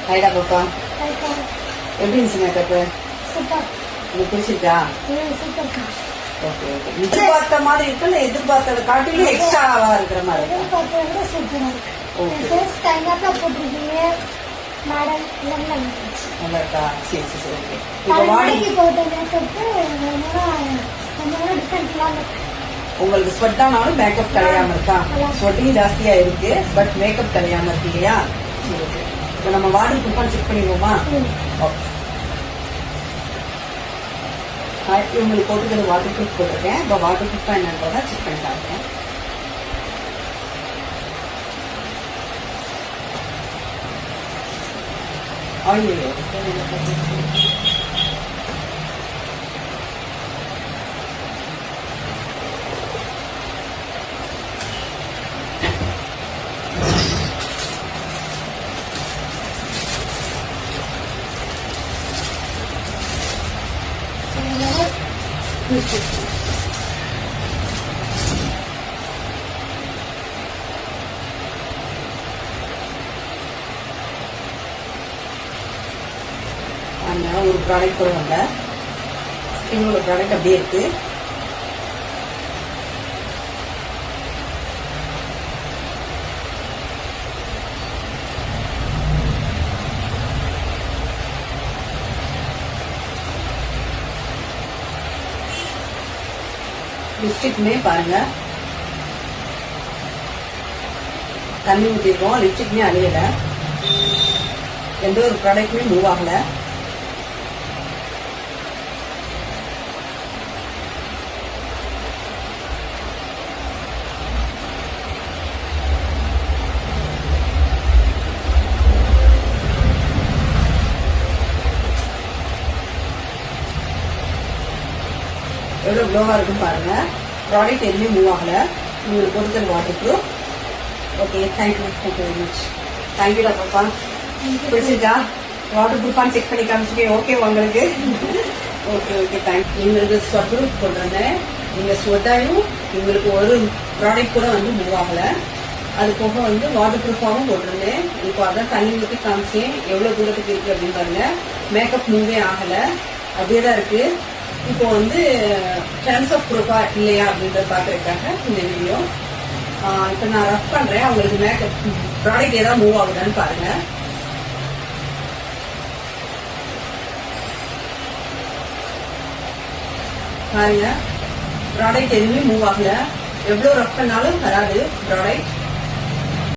ஹைடா பாப்பா, எப்படி இருந்துச்சு மேக்கப்பு? உங்களுக்கு பிடிச்சிருக்கா? Okay okay. எதிர்பார்த்த மாதிரி இருக்கு இல்ல எதிர்பார்த்ததை காட்டிலும் எக்ஸ்ட்ராவா இருக்கிற மாதிரி இருக்கா? நல்லா இருக்கா? சரி சரி சரி ஓகே. இப்போ உங்களுக்கு ஸ்வெட் ஆனாலும் மேக்கப் கலையாம இருக்கா? ஸ்வெட்டிங் ஜாஸ்தியா இருக்கு, பட் மேக்கப் கலையாம இருக்கு இல்லையா? சரி ஓகே. இப்போ நம்ம வாட்டர் ப்ரூஃப் செக் பண்ணிடுவோமா? ஓகே. உங்களுக்கு போட்டுக்கிறது வாட்டர் ப்ரூஃப் போட்டிருக்கேன். இப்போ வாட்டர் ப்ரூஃபா என்னன்றதா செக் பண்ணி காட்டுறேன். ஐயோ ஒரு ப்ராடக்ட் கூட வந்த ஸ்கின்னோட ப்ராடக்ட் அப்படியே இருக்கு. லிப்ஸ்டிக்குமே பாருங்க, தண்ணி ஊற்றிருக்கோம். லிப்ஸ்டிக்குமே அழியல, எந்த ஒரு ப்ராடக்ட்டுமே மூவ் ஆகல. எவ்வளவு க்ளோவா இருக்குன்னு பாருங்க. ப்ராடக்ட் எதுவுமே மூவ் ஆகல. உங்களுக்கு கொடுத்தல் water proof. Okay, thank you very much. தேங்க்யூடா பாப்பா. பிடிச்சிருக்கா? வாட்டர் ப்ரூஃபான்னு செக் பண்ணி காமிச்சிருக்கேன். ஓகே உங்களுக்கு? Okay okay thank you. உங்களுக்கு ஸ்வெட் ப்ரூஃப் போட்டிருந்தேன். நீங்க ஸ்வெட்டாயும் உங்களுக்கு ஒரு ப்ராடக்ட் கூட வந்து மூவ் ஆகல. அது போக வந்து வாட்டர் ப்ரூஃபாவும் போட்டிருந்தேன். இப்போ அதான் தண்ணி ஊற்றி காமிச்சேன். எவ்வளவு தூரத்துக்கு இருக்கு அப்படின்னு பாருங்க. மேக்கப் மூவே ஆகல, அப்படியே தான் இருக்கு. இப்போ வந்து சான்ஸ் ஆஃப் ப்ரூஃபா இல்லையா அப்படின்றத பாக்குறதுக்காக இந்த வீடியோ. இப்போ நான் ரஃப் பண்றேன். உங்களுக்கு மேக்கப் ப்ராடக்ட் ஏதாவது மூவ் ஆகுதான்னு பாருங்க. பாருங்க, ப்ராடக்ட் எதுவுமே மூவ் ஆகல. எவ்வளவு ரஃப் பண்ணாலும் வராது ப்ராடக்ட்.